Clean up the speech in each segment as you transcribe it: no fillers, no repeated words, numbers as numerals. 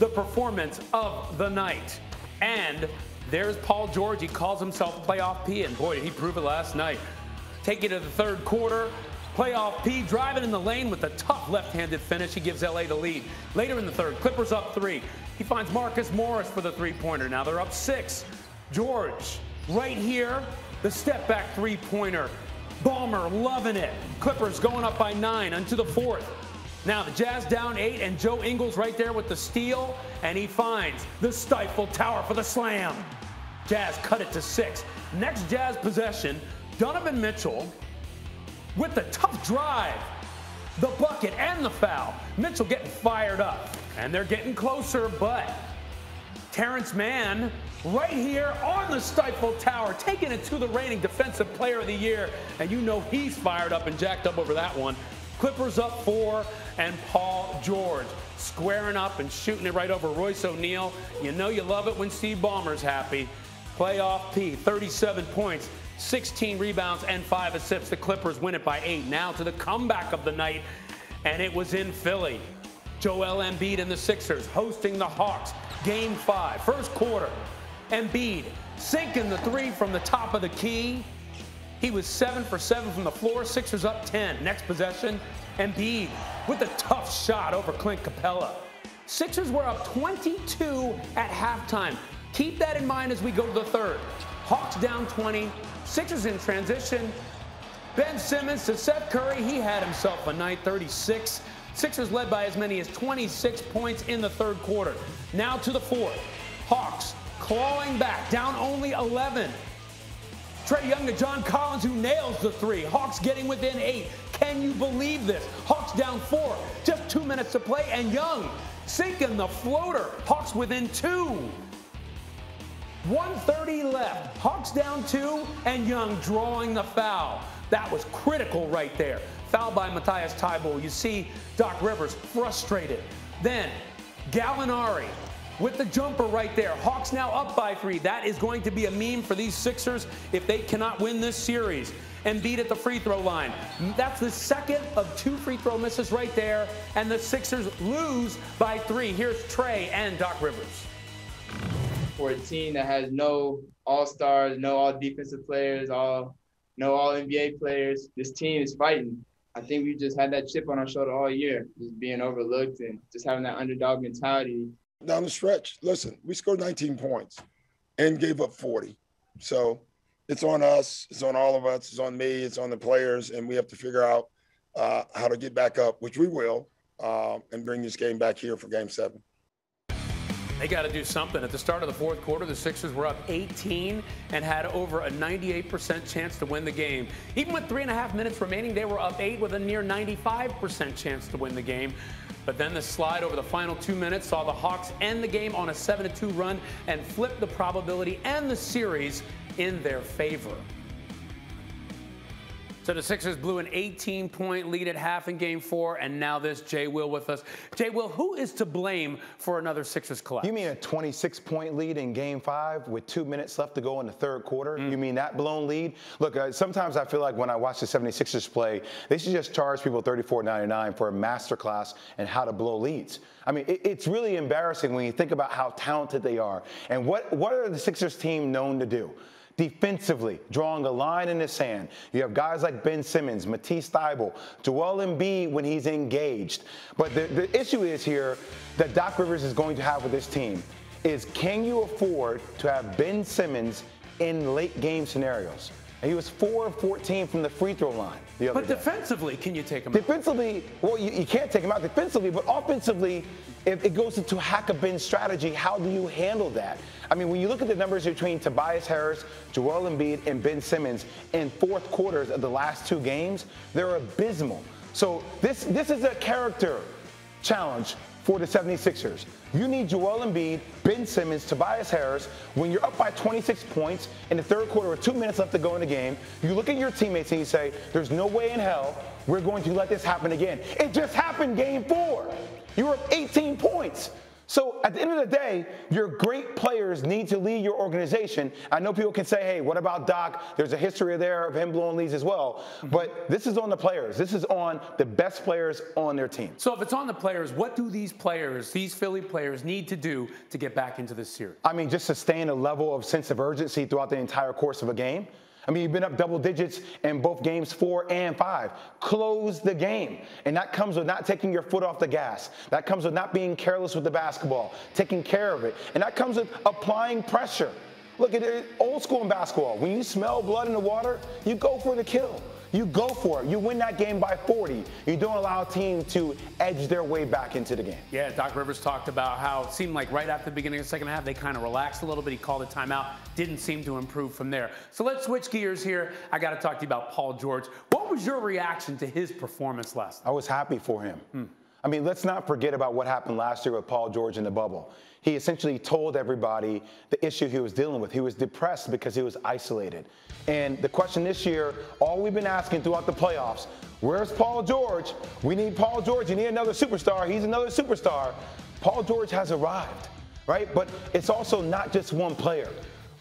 the performance of the night. And there's Paul George. He calls himself Playoff P, and boy, did he prove it last night. Take it to the third quarter. Playoff P driving in the lane with a tough left-handed finish. He gives LA the lead. Later in the third, Clippers up 3. He finds Marcus Morris for the three-pointer. Now they're up 6. George right here, the step-back three-pointer. Ballmer loving it. Clippers going up by 9 into the fourth. Now the Jazz down 8, and Joe Ingles right there with the steal, and he finds the Stifle Tower for the slam. Jazz cut it to 6. Next Jazz possession, Donovan Mitchell with the tough drive, the bucket, and the foul. Mitchell getting fired up, and they're getting closer, but Terrence Mann right here on the Stifle Tower, taking it to the reigning Defensive Player of the Year, and you know he's fired up and jacked up over that one. Clippers up 4, and Paul George squaring up and shooting it right over Royce O'Neal. You know you love it when Steve Ballmer's happy. Playoff P, 37 points, 16 rebounds, and 5 assists. The Clippers win it by 8. Now to the comeback of the night, and it was in Philly. Joel Embiid and the Sixers hosting the Hawks. Game 5, first quarter. Embiid sinking the 3 from the top of the key. He was 7 for 7 from the floor. Sixers up 10. Next possession, Embiid with a tough shot over Clint Capella. Sixers were up 22 at halftime. Keep that in mind as we go to the third. Hawks down 20. Sixers in transition. Ben Simmons to Seth Curry. He had himself a night, 36. Sixers led by as many as 26 points in the third quarter. Now to the fourth. Hawks clawing back, down only 11. Trae Young to John Collins, who nails the 3. Hawks getting within 8. Can you believe this? Hawks down 4. Just 2 minutes to play, and Young sinking the floater. Hawks within 2. 1:30 left. Hawks down 2, and Young drawing the foul. That was critical right there. Foul by Matthias Thybulle. You see Doc Rivers frustrated. Then Gallinari with the jumper right there. Hawks now up by 3. That is going to be a meme for these Sixers if they cannot win this series. Embiid at the free throw line. That's the second of 2 free throw misses right there, and the Sixers lose by 3. Here's Trae and Doc Rivers. For a team that has no all-stars, no all-defensive players, no all-NBA players, this team is fighting. I think we just had that chip on our shoulder all year, just being overlooked and just having that underdog mentality. Down the stretch, listen, we scored 19 points and gave up 40. So it's on us, it's on all of us, it's on me, it's on the players, and we have to figure out how to get back up, which we will, and bring this game back here for Game 7. They got to do something. At the start of the fourth quarter, the Sixers were up 18 and had over a 98% chance to win the game. Even with 3.5 minutes remaining, they were up 8 with a near 95% chance to win the game. But then the slide over the final 2 minutes saw the Hawks end the game on a 7-2 run and flip the probability and the series in their favor. So the Sixers blew an 18-point lead at half in Game 4, and now this JWill with us. JWill, who is to blame for another Sixers collapse? You mean a 26-point lead in Game 5 with 2 minutes left to go in the third quarter? You mean that blown lead? Look, sometimes I feel like when I watch the 76ers play, they should just charge people $34.99 for a masterclass in how to blow leads. I mean, it's really embarrassing when you think about how talented they are. And what are the Sixers team known to do? Defensively, drawing a line in the sand. You have guys like Ben Simmons, Matisse Thybulle, Joel Embiid when he's engaged. But the issue is here that Doc Rivers is going to have with this team is, can you afford to have Ben Simmons in late game scenarios? And he was 4 of 14 from the free throw line the other day. But defensively, can you take him out? Defensively, well, you can't take him out defensively, but offensively, if it goes into hack-a-bin strategy, how do you handle that? I mean, when you look at the numbers between Tobias Harris, Joel Embiid, and Ben Simmons in fourth quarters of the last 2 games, they're abysmal. So this is a character challenge for the 76ers. You need Joel Embiid, Ben Simmons, Tobias Harris. When you're up by 26 points in the third quarter with 2 minutes left to go in the game, you look at your teammates and you say, there's no way in hell we're going to let this happen again. It just happened Game 4. You were up 18 points. So at the end of the day, your great players need to lead your organization. I know people can say, hey, what about Doc? There's a history there of him blowing leads as well. But this is on the players. This is on the best players on their team. So if it's on the players, what do these players, these Philly players, need to do to get back into this series? I mean, just sustain a level of sense of urgency throughout the entire course of a game. I mean, you've been up double digits in both games 4 and 5. Close the game. And that comes with not taking your foot off the gas. That comes with not being careless with the basketball, taking care of it. And that comes with applying pressure. Look at it, old school in basketball. When you smell blood in the water, you go for the kill. You go for it. You win that game by 40. You don't allow a team to edge their way back into the game. Yeah, Doc Rivers talked about how it seemed like right after the beginning of the second half, they kind of relaxed a little bit. He called a timeout. Didn't seem to improve from there. So let's switch gears here. I got to talk to you about Paul George. What was your reaction to his performance last night? I was happy for him. I mean, let's not forget about what happened last year with Paul George in the bubble. He essentially told everybody the issue he was dealing with. He was depressed because he was isolated. And the question this year, all we've been asking throughout the playoffs, where's Paul George? We need Paul George. You need another superstar. He's another superstar. Paul George has arrived, right? But it's also not just one player.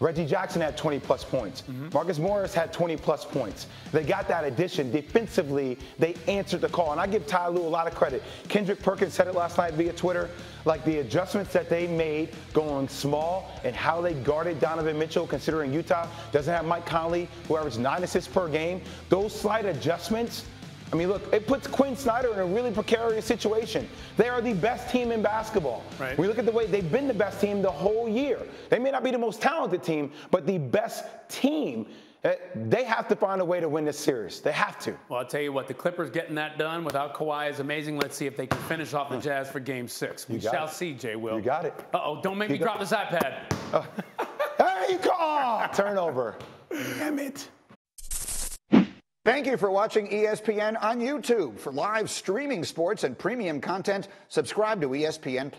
Reggie Jackson had 20-plus points. Marcus Morris had 20-plus points. They got that addition. Defensively, they answered the call. And I give Ty Lue a lot of credit. Kendrick Perkins said it last night via Twitter. Like the adjustments that they made going small and how they guarded Donovan Mitchell, considering Utah doesn't have Mike Conley, who averaged 9 assists per game. Those slight adjustments, I mean, look, it puts Quinn Snyder in a really precarious situation. They are the best team in basketball. Right. We look at the way they've been the best team the whole year. They may not be the most talented team, but the best team. They have to find a way to win this series. They have to. Well, I'll tell you what, the Clippers getting that done without Kawhi is amazing. Let's see if they can finish off the Jazz for Game 6. We shall see, JWill. You got it. Uh-oh, don't make me drop this iPad. There you go. Turnover. Damn it. Thank you for watching ESPN on YouTube. For live streaming sports and premium content, subscribe to ESPN+.